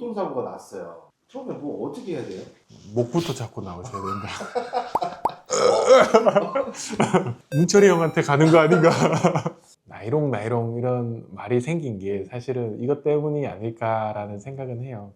교통사고가 났어요. 처음에 뭐 어떻게 해야 돼요? 목부터 잡고 나오셔야 된다. 문철이 형한테 가는 거 아닌가? 나이롱 이런 말이 생긴 게 사실은 이것 때문이 아닐까라는 생각은 해요.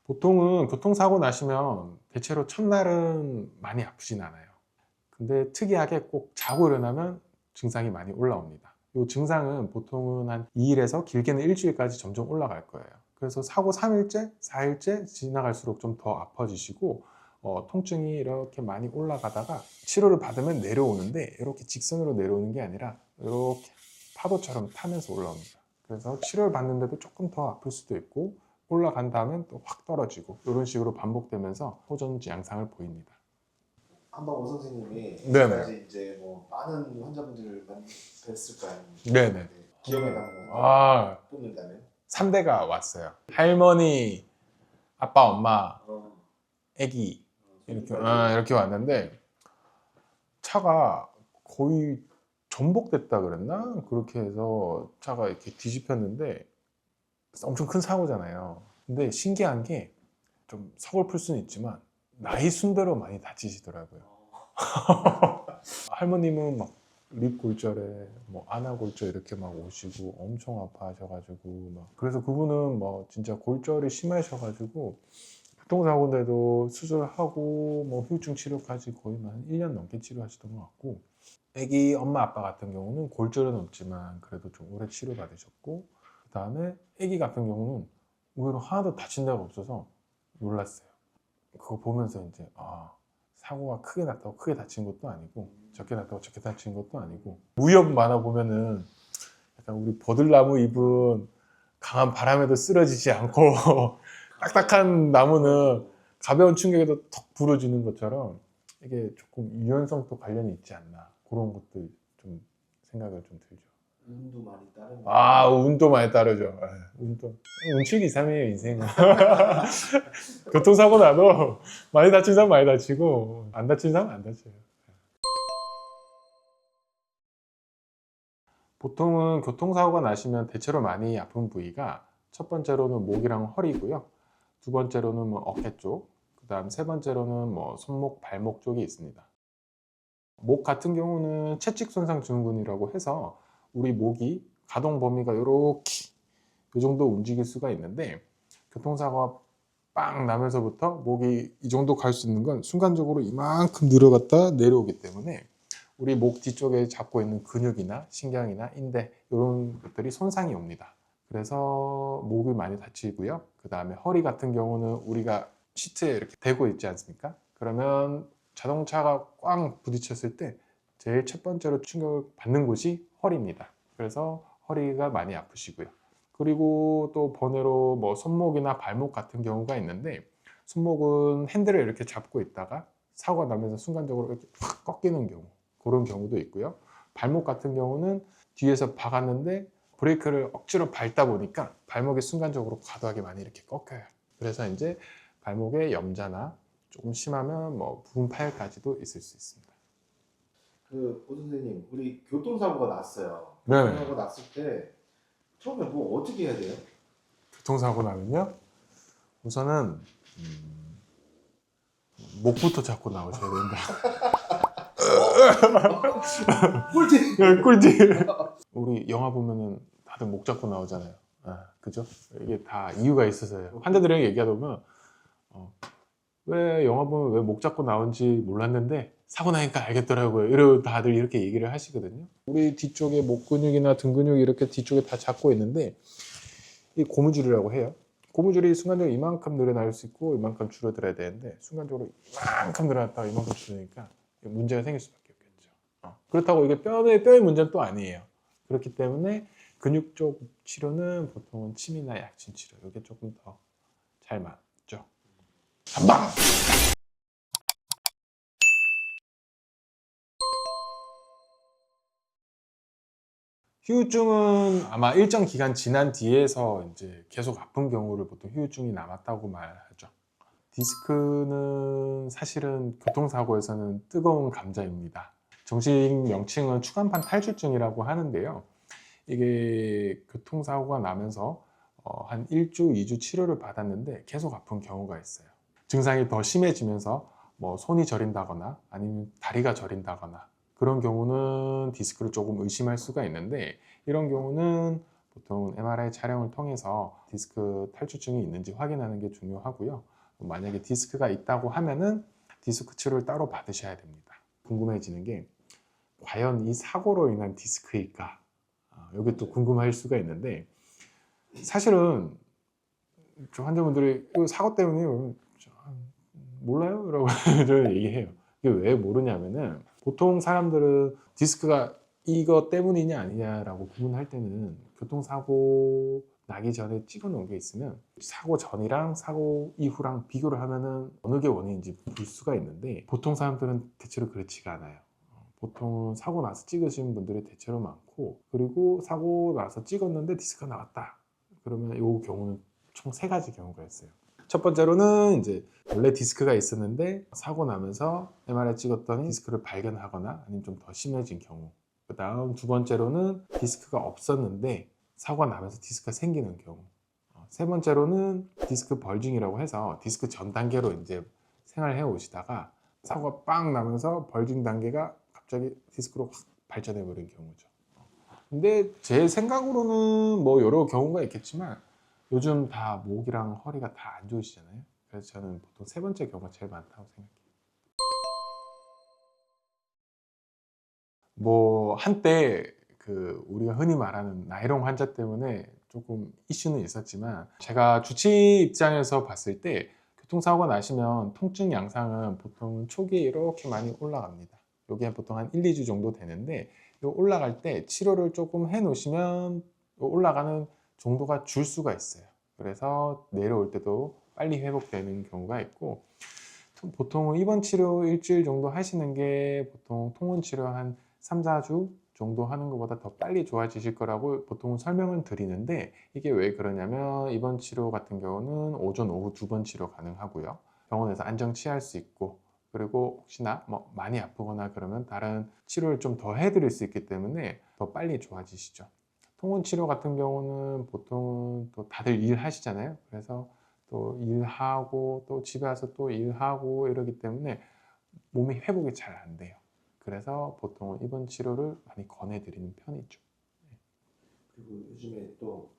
보통은 교통사고 나시면 대체로 첫날은 많이 아프진 않아요. 근데 특이하게 꼭 자고 일어나면 증상이 많이 올라옵니다. 이 증상은 보통은 한 2일에서 길게는 일주일까지 점점 올라갈 거예요. 그래서 사고 3일째, 4일째 지나갈수록 좀 더 아파지시고 통증이 이렇게 많이 올라가다가 치료를 받으면 내려오는데 이렇게 직선으로 내려오는 게 아니라 이렇게 파도처럼 타면서 올라옵니다. 그래서 치료를 받는데도 조금 더 아플 수도 있고 올라간 다음엔 또 확 떨어지고 이런 식으로 반복되면서 호전지 양상을 보입니다. 한방호 선생님이 네네. 지금까지 이제 뭐 많은 환자분들을 뵀을 거 아닙니까? 네네. 기억에 남는 아, 뽑는다면? 3대가 왔어요. 할머니, 아빠, 엄마, 어, 애기 이렇게 손님까지. 이렇게 왔는데 차가 거의 전복됐다 그랬나? 그렇게 해서 차가 이렇게 뒤집혔는데 엄청 큰 사고잖아요. 근데 신기한 게 좀 서글플 수는 있지만 나이 순대로 많이 다치시더라고요. 할머님은 막 립골절에 뭐 안아골절 이렇게 막 오시고 엄청 아파하셔가지고 막 그래서 그분은 뭐 진짜 골절이 심하셔가지고 교통사고인데도 수술하고 뭐 후유증 치료까지 거의 한 1년 넘게 치료하시던 것 같고 애기 엄마 아빠 같은 경우는 골절은 없지만 그래도 좀 오래 치료받으셨고 그 다음에 애기 같은 경우는 의외로 하나도 다친 데가 없어서 놀랐어요. 그거 보면서 이제 사고가 크게 났다고 크게 다친 것도 아니고 적게 났다고 적게 다친 것도 아니고 무협 만화 보면은 약간 우리 버들나무 잎은 강한 바람에도 쓰러지지 않고 딱딱한 나무는 가벼운 충격에도 턱 부러지는 것처럼 이게 조금 유연성도 관련이 있지 않나 그런 것도 좀 생각을 좀 들죠. 운도 많이 따르는 운도 많이 따르죠. 운도 운칠기삼이에요 인생은. 교통사고 나도 많이 다친 사람 많이 다치고 안 다친 사람 안 다쳐요. 보통은 교통사고가 나시면 대체로 많이 아픈 부위가 첫 번째로는 목이랑 허리고요. 두 번째로는 뭐 어깨 쪽, 그 다음 세 번째로는 뭐 손목, 발목 쪽이 있습니다. 목 같은 경우는 채찍손상 증후군이라고 해서 우리 목이 가동 범위가 이렇게 이 정도 움직일 수가 있는데 교통사고가 빵 나면서부터 목이 이 정도 갈 수 있는 건 순간적으로 이만큼 늘어갔다 내려오기 때문에 우리 목 뒤쪽에 잡고 있는 근육이나 신경이나 인대 이런 것들이 손상이 옵니다. 그래서 목이 많이 다치고요. 그 다음에 허리 같은 경우는 우리가 시트에 이렇게 대고 있지 않습니까? 그러면 자동차가 꽝 부딪혔을 때 제일 첫 번째로 충격을 받는 곳이 허리입니다. 그래서 허리가 많이 아프시고요. 그리고 또 번외로 뭐 손목이나 발목 같은 경우가 있는데 손목은 핸들을 이렇게 잡고 있다가 사고가 나면서 순간적으로 이렇게 확 꺾이는 경우 그런 경우도 있고요. 발목 같은 경우는 뒤에서 박았는데 브레이크를 억지로 밟다 보니까 발목이 순간적으로 과도하게 많이 이렇게 꺾여요. 그래서 이제 발목에 염자나 조금 심하면 뭐 부분 파열까지도 있을 수 있습니다. 오 선생님, 우리 교통사고가 났어요. 네네. 교통사고가 났을 때 처음에 뭐 어떻게 해야 돼요? 교통사고 나면요. 우선은 목부터 잡고 나오셔야 된다. 꿀팁! 꿀팁. 우리 영화 보면은 다들 목 잡고 나오잖아요. 그죠? 이게 다 이유가 있어서요. 환자들이랑 얘기하다 보면 왜 영화 보면 왜 목 잡고 나온지 몰랐는데 사고 나니까 알겠더라고요. 이러고 다들 이렇게 얘기를 하시거든요. 우리 뒤쪽에 목 근육이나 등 근육이 이렇게 뒤쪽에 다 잡고 있는데 이 고무줄이라고 해요. 고무줄이 순간적으로 이만큼 늘어날 수 있고 이만큼 줄어들어야 되는데 순간적으로 이만큼 늘어났다가 이만큼 줄으니까 문제가 생길 수밖에 없겠죠. 그렇다고 이게 뼈의 문제는 또 아니에요. 그렇기 때문에 근육 쪽 치료는 보통은 침이나 약침 치료 이게 조금 더 잘 맞죠. 한방! 후유증은 아마 일정 기간 지난 뒤에서 이제 계속 아픈 경우를 보통 후유증이 남았다고 말하죠. 디스크는 사실은 교통사고에서는 뜨거운 감자입니다. 정식 명칭은 추간판 탈출증이라고 하는데요. 이게 교통사고가 나면서 한 1주, 2주 치료를 받았는데 계속 아픈 경우가 있어요. 증상이 더 심해지면서 뭐 손이 저린다거나 아니면 다리가 저린다거나 그런 경우는 디스크를 조금 의심할 수가 있는데, 이런 경우는 보통 MRI 촬영을 통해서 디스크 탈출증이 있는지 확인하는 게 중요하고요. 만약에 디스크가 있다고 하면은 디스크 치료를 따로 받으셔야 됩니다. 궁금해지는 게 과연 이 사고로 인한 디스크일까? 이게 또 궁금할 수가 있는데, 사실은 좀 환자분들이 이거 사고 때문에 몰라요? 라고 저는 얘기해요. 이게 왜 모르냐면은, 보통 사람들은 디스크가 이거 때문이냐 아니냐라고 구분할 때는 교통사고 나기 전에 찍어 놓은 게 있으면 사고 전이랑 사고 이후랑 비교를 하면은 어느 게 원인인지 볼 수가 있는데, 보통 사람들은 대체로 그렇지가 않아요. 보통 사고 나서 찍으신 분들이 대체로 많고, 그리고 사고 나서 찍었는데 디스크가 나왔다 그러면 이 경우는 총 3가지 경우가 있어요. 첫 번째로는 이제 원래 디스크가 있었는데 사고 나면서 MRI 찍었더니 디스크를 발견하거나 아니면 좀 더 심해진 경우. 그 다음 두 번째로는 디스크가 없었는데 사고가 나면서 디스크가 생기는 경우. 세 번째로는 디스크 벌징이라고 해서 디스크 전 단계로 이제 생활해 오시다가 사고가 빵 나면서 벌징 단계가 갑자기 디스크로 확 발전해 버린 경우죠. 근데 제 생각으로는 뭐 여러 경우가 있겠지만 요즘 다 목이랑 허리가 다 안 좋으시잖아요. 그래서 저는 보통 3번째 경우가 제일 많다고 생각해요. 뭐 한때 우리가 흔히 말하는 나이롱 환자 때문에 조금 이슈는 있었지만, 제가 주치 입장에서 봤을 때 교통사고가 나시면 통증 양상은 보통 초기에 이렇게 많이 올라갑니다. 이게 보통 한 1, 2주 정도 되는데, 이 올라갈 때 치료를 조금 해 놓으시면 올라가는 정도가 줄 수가 있어요. 그래서 내려올 때도 빨리 회복되는 경우가 있고, 보통 입원 치료 일주일 정도 하시는 게 보통 통원 치료 한 3, 4주 정도 하는 것보다 더 빨리 좋아지실 거라고 보통 설명을 드리는데, 이게 왜 그러냐면 입원 치료 같은 경우는 오전, 오후 2번 치료 가능하고요. 병원에서 안정 취할 수 있고, 그리고 혹시나 뭐 많이 아프거나 그러면 다른 치료를 좀 더 해드릴 수 있기 때문에 더 빨리 좋아지시죠. 통원 치료 같은 경우는 보통은 또 다들 일하시잖아요. 그래서 또 일하고 또 집에 와서 또 일하고 이러기 때문에 몸이 회복이 잘 안 돼요. 그래서 보통은 입원 치료를 많이 권해드리는 편이죠. 그리고 요즘에 또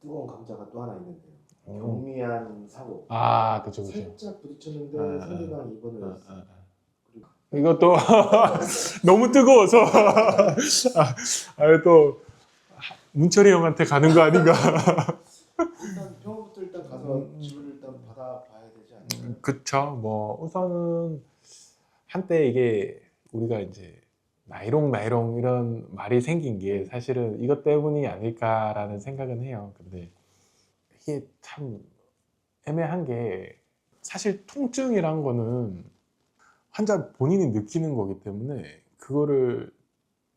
뜨거운 감자가 또 하나 있는데요. 경미한 사고. 그죠. 살짝 부딪혔는데 상대방이 입원을 했어요. 이것도 너무 뜨거워서 또 문철이 형한테 가는 거 아닌가? 일단 병원부터 일단 가서 치료를 일단 받아봐야 되지 않나요? 그쵸. 뭐 우선은 한때 이게 우리가 이제 나이롱 이런 말이 생긴 게 사실은 이것 때문이 아닐까라는 생각은 해요. 근데 이게 참 애매한 게, 사실 통증이란 거는 환자 본인이 느끼는 거기 때문에 그거를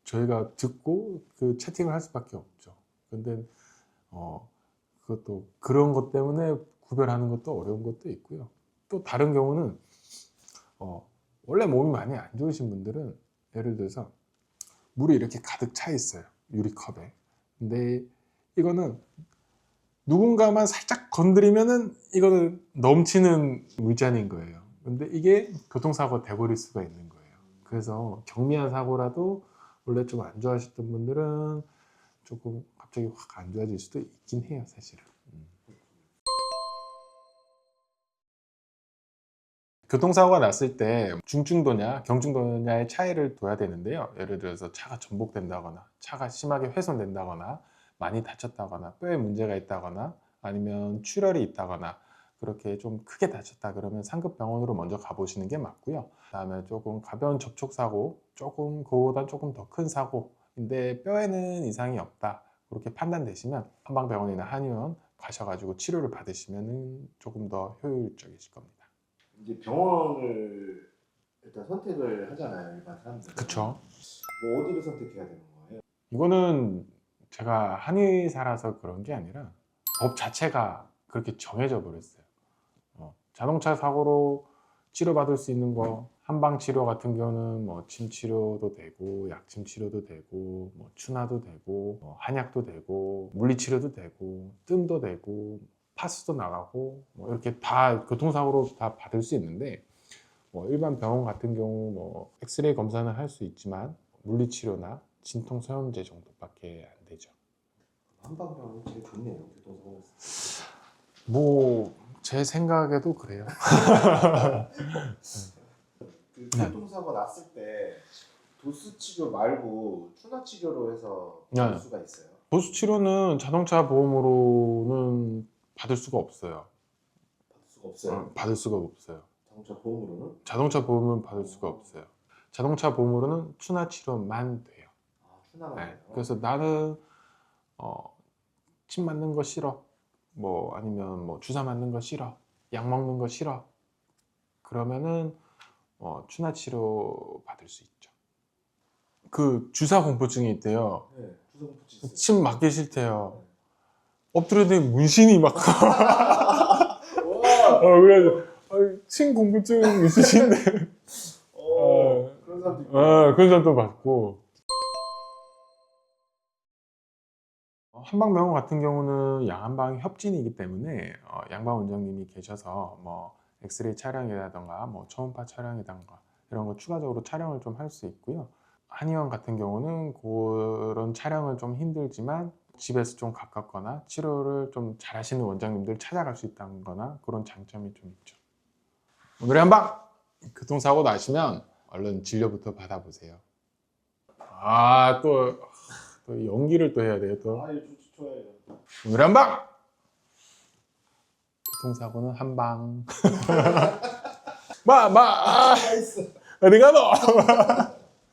저희가 듣고 채팅을 할 수밖에 없죠. 근데 그것도 그런 것 때문에 구별하는 것도 어려운 것도 있고요. 또 다른 경우는 원래 몸이 많이 안 좋으신 분들은 예를 들어서 물이 이렇게 가득 차 있어요, 유리컵에. 근데 이거는 누군가만 살짝 건드리면은 이거는 넘치는 물잔인 거예요. 근데 이게 교통사고가 돼버릴 수가 있는 거예요. 그래서 경미한 사고라도 원래 좀 안 좋아하셨던 분들은 조금 갑자기 확 안 좋아질 수도 있긴 해요, 사실은. 교통사고가 났을 때 중증도냐 경중도냐의 차이를 둬야 되는데요. 예를 들어서 차가 전복된다거나 차가 심하게 훼손된다거나 많이 다쳤다거나 뼈에 문제가 있다거나 아니면 출혈이 있다거나 그렇게 좀 크게 다쳤다 그러면 상급 병원으로 먼저 가보시는 게 맞고요. 그다음에 조금 가벼운 접촉사고, 조금 그거보다 조금 더 큰 사고인데 뼈에는 이상이 없다 그렇게 판단되시면 한방병원이나 한의원 가셔가지고 치료를 받으시면 조금 더 효율적이실 겁니다. 이제 병원을 일단 선택을 하잖아요, 일반 사람들. 그쵸. 뭐 어디를 선택해야 되는 거예요? 이거는 제가 한의사라서 그런 게 아니라 법 자체가 그렇게 정해져 버렸어요. 자동차 사고로 치료받을 수 있는 거 한방 치료 같은 경우는 뭐 침 치료도 되고 약침 치료도 되고 뭐 추나도 되고 뭐 한약도 되고 물리 치료도 되고 뜸도 되고 파스도 나가고 뭐 이렇게 다 교통사고로 다 받을 수 있는데 뭐 일반 병원 같은 경우 뭐 엑스레이 검사는 할 수 있지만 물리 치료나 진통 소염제 정도밖에 안 되죠. 한방병원이 제일 좋네요. 교통사고에서. 뭐 제 생각에도 그래요. 그 교통사고 났을 때 도수 치료 말고 추나 치료로 해서 받을 네. 수가 있어요. 보수 치료는 자동차 보험으로는 받을 수가 없어요. 받을 수가 없어요. 받을 수가 없어요. 자동차 보험으로는. 자동차 보험은 받을 수가 없어요. 자동차 보험으로는 추나 치료만 돼요. 아, 추나만 네. 돼요. 그래서 나는 침 맞는 거 싫어. 뭐 아니면 뭐 주사 맞는 거 싫어. 약 먹는 거 싫어. 그러면은 추나 치료 받을 수 있죠. 그 주사 공포증이 있대요. 네, 주사공포증 있어요. 침 맞기 싫대요. 엎드려더니 문신이 막 와, 그래서 침 공포증 있으신데 그런 사람도 있고. 그런 사람도 받고. 한방병원 같은 경우는 양한방 협진이기 때문에 양방 원장님이 계셔서 뭐 엑스레이 촬영이라던가 뭐 초음파 촬영이라던가 이런 거 추가적으로 촬영을 좀 할 수 있고요. 한의원 같은 경우는 그런 촬영은 좀 힘들지만 집에서 좀 가깝거나 치료를 좀 잘하시는 원장님들 찾아갈 수 있다는 거나 그런 장점이 좀 있죠. 오늘의 한방! 교통사고 나시면 얼른 진료부터 받아보세요. 또 연기를 또 해야 돼요. 또 아, 예, 좋아요. 오늘의 한방! 교통사고는 한방. 나이스. 어디 가노?